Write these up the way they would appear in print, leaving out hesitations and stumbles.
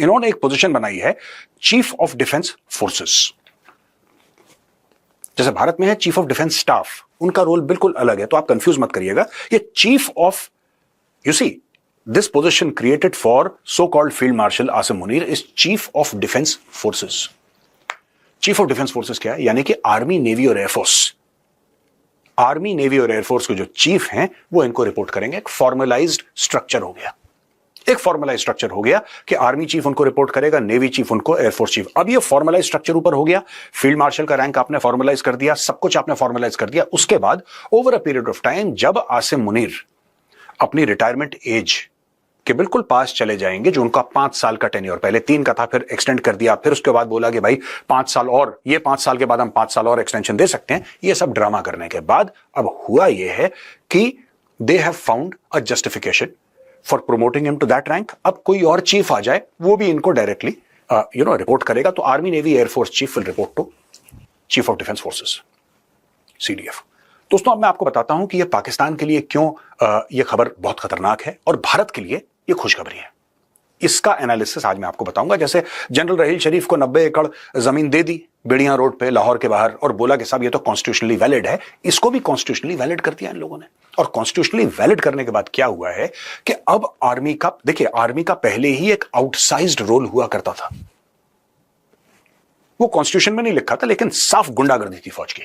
इन्होंने एक पोजीशन बनाई है चीफ ऑफ डिफेंस फोर्सेस। जैसे भारत में है चीफ ऑफ डिफेंस स्टाफ, उनका रोल बिल्कुल अलग है, तो आप कंफ्यूज मत करिएगा। ये chief of, you see this position created for so called field marshal Asim Munir is chief of defence forces. Chief of defence forces क्या है? यानी कि आर्मी, नेवी और एयरफोर्स। आर्मी, नेवी और एयरफोर्स के जो चीफ हैं वो इनको रिपोर्ट करेंगे। एक फॉर्मलाइज्ड स्ट्रक्चर हो गया, एक फॉर्मलाइज स्ट्रक्चर हो गया कि आर्मी चीफ उनको रिपोर्ट करेगा, नेवी चीफ उनको, एयरफोर्स चीफ। अब ये फॉर्मलाइज स्ट्रक्चर ऊपर हो गया, फील्ड मार्शल का रैंक आपने फॉर्मलाइज कर दिया, सब कुछ आपने फॉर्मलाइज कर दिया। उसके बाद over a period of time जब आसिम मुनीर अपनी रिटायरमेंट एज के बिल्कुल पास चले जाएंगे, जो उनका 5 साल का टेन्योर, पहले 3 का था, फिर एक्सटेंड कर दिया, फिर उसके बाद बोला कि भाई 5 साल और, ये 5 साल के बाद हम 5 साल और एक्सटेंशन दे सकते हैं। ये सब ड्रामा करने के बाद अब हुआ यह है कि they have found a justification for promoting him to that rank. अब कोई और चीफ आ जाए, वो भी इनको डायरेक्टली रिपोर्ट करेगा, तो army, navy, air force chief will report to chief of defence forces, CDF. दोस्तों, अब मैं आपको बताता हूं कि यह पाकिस्तान के लिए क्यों यह खबर बहुत खतरनाक है और भारत के लिए यह खुशखबरी है। इसका एनालिसिस आज मैं आपको बताऊंगा। जैसे जनरल रहील शरीफ को 90 एकड़ जमीन दे दी बेड़ियां रोड पे, लाहौर के बाहर, और बोला कि साहब ये तो कॉन्स्टिट्यूशनली वैलिड है, इसको भी कॉन्स्टिट्यूशनली वैलिड कर दिया इन लोगों ने। और कॉन्स्टिट्यूशनली वैलिड करने के बाद क्या हुआ है कि अब आर्मी का, देखिए, आर्मी का पहले ही एक आउटसाइज्ड रोल हुआ करता था। वो कॉन्स्टिट्यूशन में नहीं लिखा था, लेकिन साफ गुंडागर्दी थी फौज की,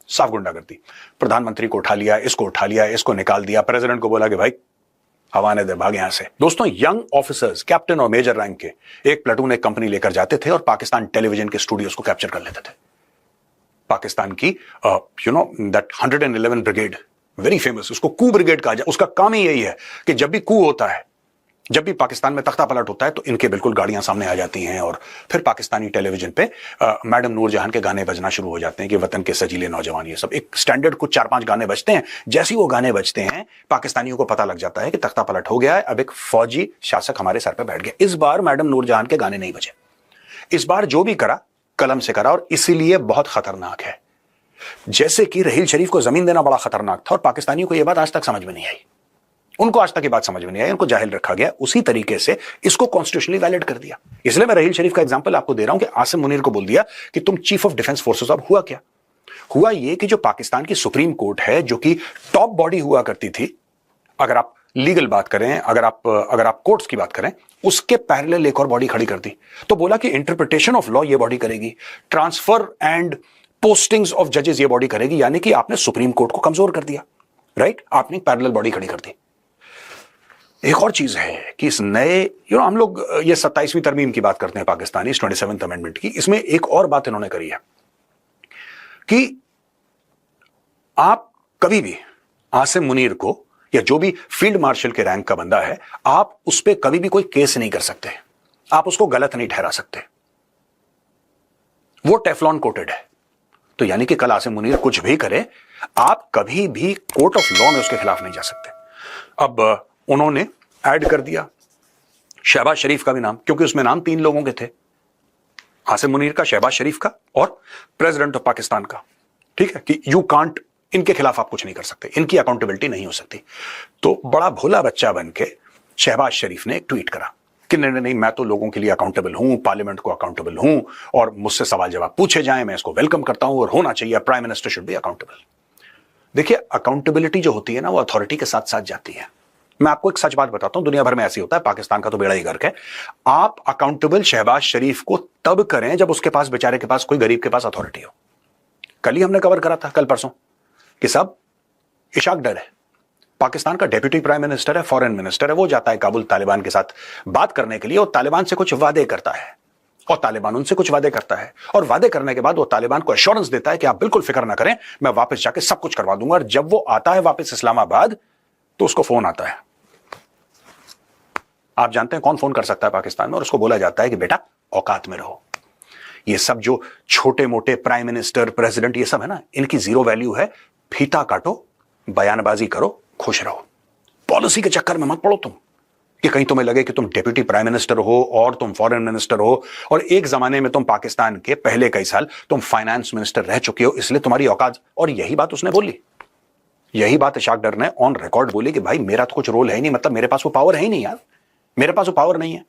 साफ गुंडागर्दी। प्रधानमंत्री को उठा लिया, इसको उठा लिया, इसको निकाल दिया, प्रेसिडेंट को बोला कि भाई हवाने दे, भाग यहां से। दोस्तों, यंग ऑफिसर्स, कैप्टन और मेजर रैंक के एक प्लेटून एक कंपनी लेकर जाते थे और पाकिस्तान टेलीविजन के स्टूडियोज को कैप्चर कर लेते थे। पाकिस्तान की दैट 111 ब्रिगेड, वेरी फेमस, उसको कू ब्रिगेड कहा जाए। उसका काम ही यही है कि जब भी कू होता है, जब भी पाकिस्तान में तख्ता पलट होता है, तो इनके बिल्कुल गाड़ियां सामने आ जाती हैं और फिर पाकिस्तानी टेलीविजन पे मैडम नूरजहां के गाने बजना शुरू हो जाते हैं कि वतन के सजीले नौजवान, ये सब एक स्टैंडर्ड कुछ 4-5 गाने बजते हैं। जैसे ही वो गाने बजते हैं, पाकिस्तानियों को पता लग जाता है कि तख्ता पलट हो गया है, अब एक फौजी शासक हमारे सर पर बैठ गया। इस बार मैडम नूरजहां के गाने नहीं बजे, इस बार जो भी करा कलम से करा, और इसीलिए बहुत खतरनाक है। जैसे कि रहील शरीफ को जमीन देना बड़ा खतरनाक था और पाकिस्तानियों को यह बात आज तक समझ में नहीं आई, उनको आज तक ये बात समझ में नहीं आई, उनको जाहिल रखा गया, उसी तरीके से इसको कॉन्स्टिट्यूशनली वैलिड कर दिया। इसलिए मैं रहील शरीफ का एग्जांपल आपको दे रहा हूं कि आसिम मुनीर को बोल दिया कि तुम चीफ ऑफ डिफेंस फोर्सेस। अब हुआ क्या? हुआ ये कि जो पाकिस्तान की सुप्रीम कोर्ट है, जो कि टॉप बॉडी हुआ करती थी, अगर आप लीगल बात करें, अगर आप कोर्ट्स की बात करें, उसके पैरेलल एक और बॉडी खड़ी कर दी। तो बोला कि इंटरप्रिटेशन ऑफ लॉ ये बॉडी करेगी, ट्रांसफर एंड पोस्टिंग्स ऑफ जजेस ये बॉडी करेगी। यानी कि आपने सुप्रीम कोर्ट को कमजोर कर दिया, राइट? आपने पैरेलल बॉडी खड़ी कर दी। एक और चीज है कि इस नए, हम लोग ये 27वीं तरमीम की बात करते हैं पाकिस्तानी, इस 27th अमेंडमेंट की। इसमें एक और बात इन्होंने करी है कि आप कभी भी आसिम मुनीर को, या जो भी फील्ड मार्शल के रैंक का बंदा है, आप उस पर कभी भी कोई केस नहीं कर सकते, आप उसको गलत नहीं ठहरा सकते। वो टेफ्लॉन कोटेड है। तो यानी कि कल आसिम मुनीर कुछ भी करे, आप कभी भी कोर्ट ऑफ लॉ में उसके खिलाफ नहीं जा सकते। अब उन्होंने ऐड कर दिया शहबाज शरीफ का भी नाम, क्योंकि उसमें नाम 3 लोगों के थे, आसिम मुनीर का, शहबाज शरीफ का और प्रेसिडेंट ऑफ पाकिस्तान का। ठीक है कि यू कांट, इनके खिलाफ आप कुछ नहीं कर सकते, इनकी अकाउंटेबिलिटी नहीं हो सकती। तो बड़ा भोला बच्चा बन के शहबाज शरीफ ने एक ट्वीट करा कि नहीं, मैं तो लोगों के लिए अकाउंटेबल हूं, पार्लियामेंट को अकाउंटेबल हूं, और मुझसे सवाल जवाब पूछे जाएं, मैं इसको वेलकम करता हूं और होना चाहिए, prime minister should be accountable. देखिए, अकाउंटेबिलिटी जो होती है ना, वो अथॉरिटी के साथ साथ जाती है। मैं आपको एक सच बात बताता हूं, दुनिया भर में ऐसी होता है, पाकिस्तान का तो बेड़ा ही गर्क है। आप अकाउंटेबल शहबाज शरीफ को तब करें जब उसके पास, बेचारे के पास, कोई गरीब के पास अथॉरिटी हो। कल ही हमने कवर करा था, कल परसों, कि सब इशाक डर है, पाकिस्तान का डेप्यूटी प्राइम मिनिस्टर है, फॉरेन मिनिस्टर है, वो जाता है काबुल तालिबान के साथ बात करने के लिए, और तालिबान से कुछ वादे करता है, और तालिबान उनसे कुछ वादे करता है, और वादे करने के बाद वो तालिबान को एश्योरेंस देता है कि आप बिल्कुल फिक्र ना करें, मैं वापस जाके सब कुछ करवा दूंगा। और जब वो आता है वापस इस्लामाबाद, तो उसको फोन आता है। आप जानते हैं कौन फोन कर सकता है पाकिस्तान में? और उसको बोला जाता है कि बेटा औकात में रहो। ये सब जो छोटे मोटे प्राइम मिनिस्टर, प्रेसिडेंट, ये सब है ना, इनकी जीरो वैल्यू है। फीता काटो, बयानबाजी करो, खुश रहो। पॉलिसी के चक्कर में मत पड़ो तुम, कि कहीं तुम्हें लगे कि तुम डेप्यूटी प्राइम मिनिस्टर हो और तुम फॉरेन मिनिस्टर हो, और एक जमाने में तुम पाकिस्तान के पहले कई साल तुम फाइनेंस मिनिस्टर रह चुके हो, इसलिए तुम्हारी औकात। और यही बात उसने बोली, यही बात इशाक डर ने ऑन रिकॉर्ड बोली कि भाई मेरा तो कुछ रोल है ही नहीं, मतलब मेरे पास वो पावर है ही नहीं यार, मेरे पास वो पावर नहीं है।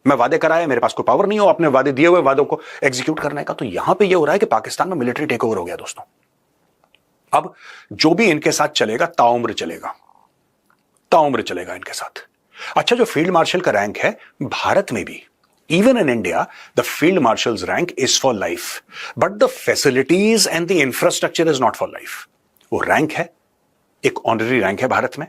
मैं वादे कराए, मेरे पास कोई पावर नहीं हो अपने वादे दिए हुए वादों को एग्जीक्यूट करने का। तो यहां पे ये हो रहा है कि पाकिस्तान में मिलिट्री टेक ओवर हो गया दोस्तों। अब जो भी इनके साथ चलेगा ताउम्र चलेगा, ताउम्र चलेगा इनके साथ। अच्छा, जो फील्ड मार्शल का रैंक है भारत में भी, even in India, the field marshal's rank is for life, but the facilities and the infrastructure is not for life. वो रैंक है, एक ऑनररी रैंक है भारत में,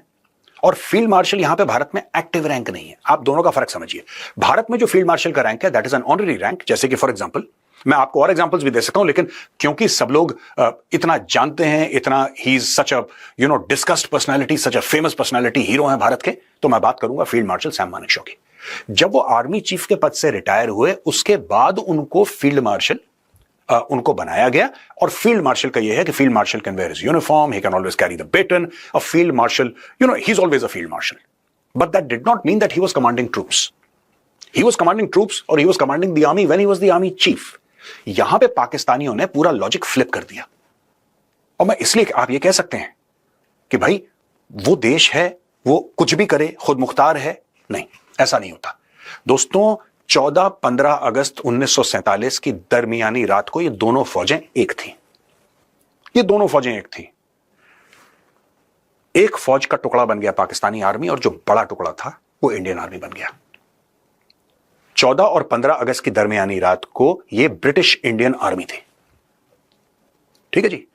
और फील्ड मार्शल यहां पे भारत में एक्टिव रैंक नहीं है। आप दोनों का फर्क समझिए। भारत में जो फील्ड मार्शल का रैंक है that is an honorary rank. जैसे कि फॉर एग्जांपल, मैं आपको और एग्जांपल्स भी दे सकता हूं, लेकिन क्योंकि सब लोग इतना जानते हैं, इतना he is such a discussed personality, such a famous personality, hero हैं भारत के, तो मैं बात करूंगा फील्ड मार्शल सैम मानेकशॉ की। जब वो आर्मी चीफ के पद से रिटायर हुए, उसके बाद उनको फील्ड मार्शल उनको बनाया गया। और फील्ड मार्शल का यह है कि field marshal can wear his uniform, he can always carry the baton. A field marshal, he is always a field marshal, but that did not mean that he was commanding troops. He was commanding troops और he was commanding the army when he was the army chief. यहां पे पाकिस्तानियों ने पूरा logic flip कर दिया। और मैं इसलिए, आप ये कह सकते हैं कि भाई वो देश है, वो कुछ भी करे, खुद मुख्तार है। नहीं, ऐसा नहीं होता दोस्तों। 14-15 अगस्त 1947 की दरमियानी रात को ये दोनों फौजें एक थी। ये दोनों फौजें एक थी। एक फौज का टुकड़ा बन गया पाकिस्तानी आर्मी, और जो बड़ा टुकड़ा था वो इंडियन आर्मी बन गया। 14 और 15 अगस्त की दरमियानी रात को ये ब्रिटिश इंडियन आर्मी थी, ठीक है जी।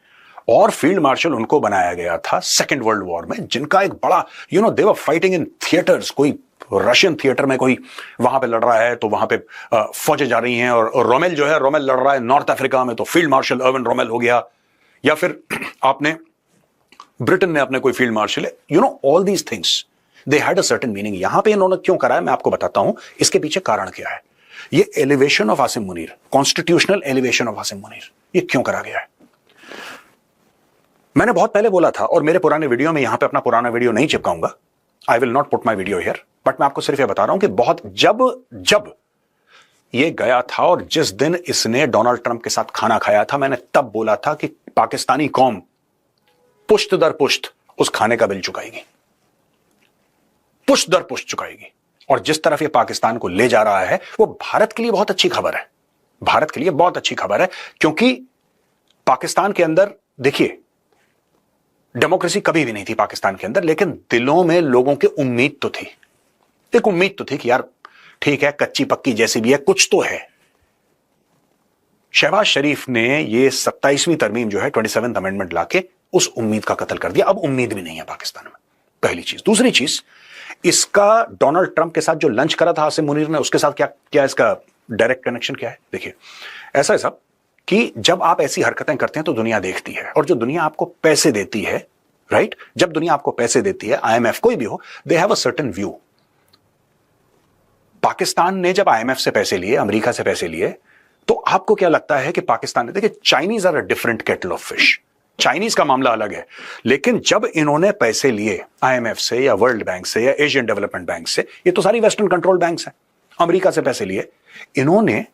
और फील्ड मार्शल उनको बनाया गया था सेकेंड वर्ल्ड वॉर में, जिनका एक बड़ा दे वर फाइटिंग इन थिएटर्स। कोई रशियन थिएटर में कोई वहां पे लड़ रहा है तो वहां पे फौजें जा रही हैं, और रोमेल जो है, रोमेल लड़ रहा है नॉर्थ अफ्रीका में, तो फील्ड मार्शल अर्विन रोमेल हो गया। या फिर आपने ब्रिटेन में अपने कोई फील्ड मार्शल है, all these things they had a certain meaning. यहां पे इन्होंने क्यों करा है मैं आपको बताता हूं, इसके पीछे कारण क्या है। ये elevation of Asim Munir, constitutional elevation of Asim Munir, ये क्यों करा गया है। मैंने बहुत पहले बोला था, और मेरे पुराने वीडियो में, यहां पे अपना पुराना वीडियो नहीं चिपकाऊंगा, I will not put my video here, but मैं आपको सिर्फ ये बता रहा हूं कि बहुत जब ये गया था और जिस दिन इसने डोनाल्ड ट्रंप के साथ खाना खाया था, मैंने तब बोला था कि पाकिस्तानी कौम पुश्त दर पुश्त उस खाने का बिल चुकाएगी, पुश्त दर पुश्त चुकाएगी। और जिस तरफ ये पाकिस्तान को ले जा रहा है, वो भारत के लिए बहुत अच्छी खबर है। भारत के लिए बहुत अच्छी खबर है, क्योंकि पाकिस्तान के अंदर, देखिए, डेमोक्रेसी कभी भी नहीं थी पाकिस्तान के अंदर, लेकिन दिलों में लोगों की उम्मीद तो थी, एक उम्मीद तो थी कि यार ठीक है, कच्ची पक्की जैसी भी है, कुछ तो है। शहबाज शरीफ ने ये 27वीं तरमीम जो है, 27th अमेंडमेंट लाके उस उम्मीद का कत्ल कर दिया। अब उम्मीद भी नहीं है पाकिस्तान में, पहली चीज। दूसरी चीज, इसका डोनाल्ड ट्रंप के साथ जो लंच करा था आसिम मुनीर ने, उसके साथ क्या इसका डायरेक्ट कनेक्शन क्या है। देखिए, ऐसा है साहब कि जब आप ऐसी हरकतें करते हैं तो दुनिया देखती है, और जो दुनिया आपको पैसे देती है, राइट, जब दुनिया आपको पैसे देती है, IMF कोई भी हो, they have a certain view. Pakistan ने जब IMF से पैसे लिए, अमेरिका से पैसे लिए, तो आपको क्या लगता है कि पाकिस्तान ने, देखिए, Chinese are a different kettle of fish, Chinese का मामला अलग है। लेकिन जब इन्होंने पैसे लिए IMF से या वर्ल्ड बैंक से या एशियन डेवलपमेंट बैंक से, ये तो सारी वेस्टर्न कंट्रोल बैंक्स हैं, अमेरिका से पैसे लिए इन्होंने,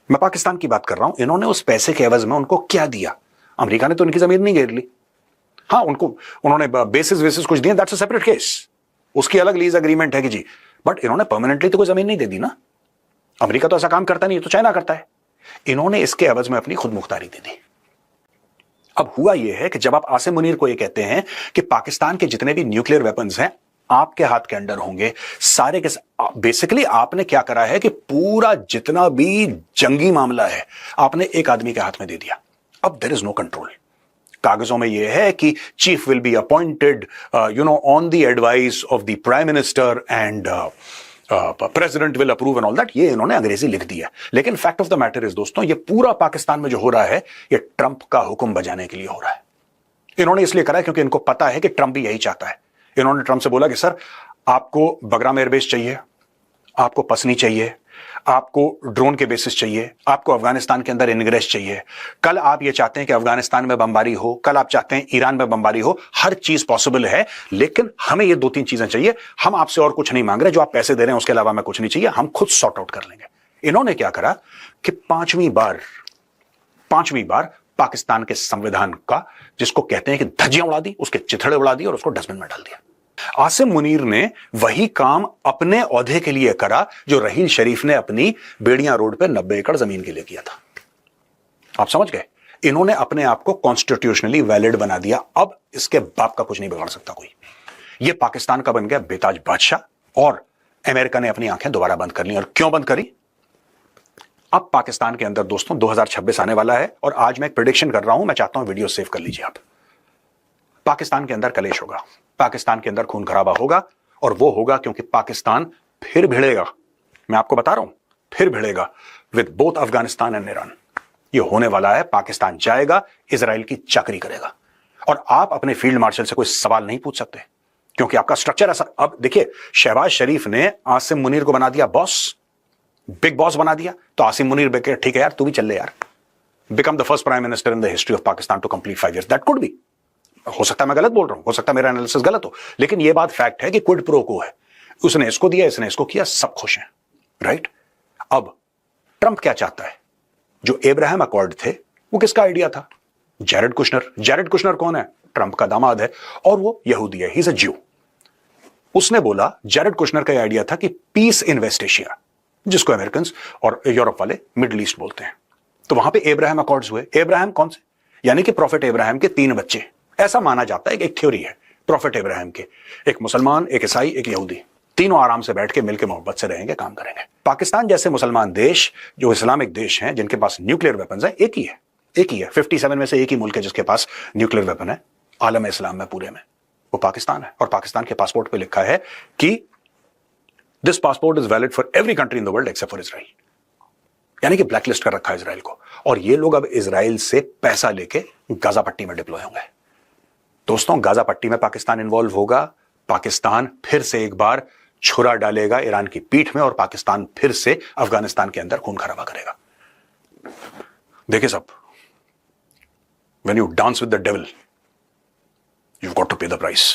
मैं पाकिस्तान की बात कर रहा हूं, इन्होंने उस पैसे के एवज में उनको क्या दिया। अमेरिका ने तो उनकी जमीन नहीं घेर ली, हाँ, उन्होंने बेसिस कुछ दिए, दैट्स अ सेपरेट केस, उसकी अलग लीज एग्रीमेंट है कि जी, बट इन्होंने परमानेंटली तो कोई जमीन नहीं दे दी ना। अमेरिका तो ऐसा काम करता नहीं, तो चाइना करता है। इन्होंने इसके एवज में अपनी खुद मुख्तारी दे दी। अब हुआ यह है कि जब आप आसिम मुनीर को यह कहते हैं कि पाकिस्तान के जितने भी न्यूक्लियर वेपन्स हैं आपके हाथ के अंडर होंगे, सारे के, बेसिकली आपने क्या करा है कि पूरा जितना भी जंगी मामला है आपने एक आदमी के हाथ में दे दिया। अब देयर इज नो कंट्रोल। कागजों में यह है कि chief will be appointed on the advice of the prime minister and president will approve and all that. ये इन्होंने अंग्रेजी लिख दी है, लेकिन fact of the matter is दोस्तों, ये पूरा पाकिस्तान में जो हो रहा है, ये ट्रंप का हुक्म बजाने के लिए हो रहा है। इन्होंने इसलिए करा है क्योंकि इनको पता है कि ट्रंप भी यही चाहता है। इन्होंने ट्रंप से बोला कि सर, आपको बगराम एयरबेस चाहिए, आपको पसनी चाहिए, आपको ड्रोन के बेसिस चाहिए, आपको अफगानिस्तान के अंदर इनग्रेस चाहिए, कल आप ये चाहते हैं कि अफगानिस्तान में बमबारी हो, कल आप चाहते हैं ईरान में बमबारी हो, हर चीज पॉसिबल है, लेकिन हमें ये 2-3 चीजें चाहिए, हम आपसे और कुछ नहीं मांग रहे, जो आप पैसे दे रहे हैं उसके अलावा हमें कुछ नहीं चाहिए, हम खुद सॉर्ट आउट कर लेंगे। इन्होंने क्या करा कि पांचवीं बार पाकिस्तान के संविधान का, जिसको कहते हैं कि धज्जियां उड़ा दी, उसके चिथड़े उड़ा दिए और उसको डस्टबिन में डाल दिया। आसिम मुनीर ने वही काम अपने औहदे के लिए करा जो रहील शरीफ ने अपनी बेड़ियां रोड पे 90 एकड़ जमीन के लिए किया था। आप समझ गए? इन्होंने अपने आप को कॉन्स्टिट्यूशनली वैलिड बना दिया। अब इसके बाप का कुछ नहीं बिगाड़ सकता कोई। ये पाकिस्तान का बन गया बेताज बादशाह और अमेरिका ने अपनी आंखें दोबारा बंद कर ली। और क्यों बंद करी? अब पाकिस्तान के अंदर दोस्तों 2026 आने वाला है और आज मैं एक प्रेडिक्शन कर रहा हूं, मैं चाहता हूं वीडियो सेव कर लीजिए आप। पाकिस्तान के अंदर कलेश होगा, पाकिस्तान के अंदर खून खराबा होगा और वो होगा क्योंकि पाकिस्तान फिर भिड़ेगा। मैं आपको बता रहा हूं, फिर भिड़ेगा with both Afghanistan and Iran. ये होने वाला है। पाकिस्तान जाएगा, इजराइल की चाकरी करेगा और आप अपने फील्ड मार्शल से कोई सवाल नहीं पूछ सकते क्योंकि आपका स्ट्रक्चर ऐसा। अब देखिए, शहबाज शरीफ ने आसिम मुनीर को बना दिया बॉस, बिग बॉस बना दिया। तो आसिम मुनीर बेके ठीक है यार, तू भी चल ले यार, become the first prime minister in the history of Pakistan to complete 5 years। That could be. हो सकता है मैं गलत बोल रहा हूं, हो सकता है मेरा एनालिसिस गलत हो, लेकिन यह बात फैक्ट है कि क्विड प्रो को है। उसने इसको दिया, इसने इसको किया, सब खुश हैं, राइट? अब ट्रंप क्या चाहता है? जो एब्राहम अकॉर्ड थे वो किसका आइडिया था? Jared Kushner. जैरेड कुशनर कौन है? ट्रंप का दामाद है और वो यहूदी है, ही इज अ ज्यू। उसने बोला, जैरेड कुशनर का आइडिया था कि पीस इन वेस्ट एशिया, जिसको अमेरिकन और यूरोप वाले मिडिल ईस्ट बोलते हैं। तो वहां पे एब्राहम अकॉर्ड्स हुए। एब्राहम कौन से? यानी कि प्रॉफिट एब्राहम के 3 बच्चे, ऐसा माना जाता है। एक थ्योरी है प्रॉफिट एब्राहम के, एक मुसलमान, एक ईसाई, एक यहूदी, तीनों आराम से बैठ के मिलकर मोहब्बत से रहेंगे, काम करेंगे। पाकिस्तान जैसे मुसलमान देश जो इस्लामिक देश हैं, जिनके पास न्यूक्लियर वेपन्स है, एक ही है 57 में से एक ही मुल्क है जिसके पास न्यूक्लियर वेपन है आलम इस्लाम में, पूरे में, वो पाकिस्तान है। और पाकिस्तान के पासपोर्ट पे लिखा है कि this passport is valid for every country in the world except for Israel. यानी कि ब्लैकलिस्ट कर रखा है इजराइल को। और ये लोग अब इजराइल से पैसा लेके गाजा पट्टी में डिप्लॉय होंगे। दोस्तों, गाजा पट्टी में पाकिस्तान इन्वॉल्व होगा। पाकिस्तान फिर से एक बार छुरा डालेगा ईरान की पीठ में और पाकिस्तान फिर से अफगानिस्तान के अंदर खून खराबा करेगा। देखिए साहब, when you dance with the devil, you've got to pay the price।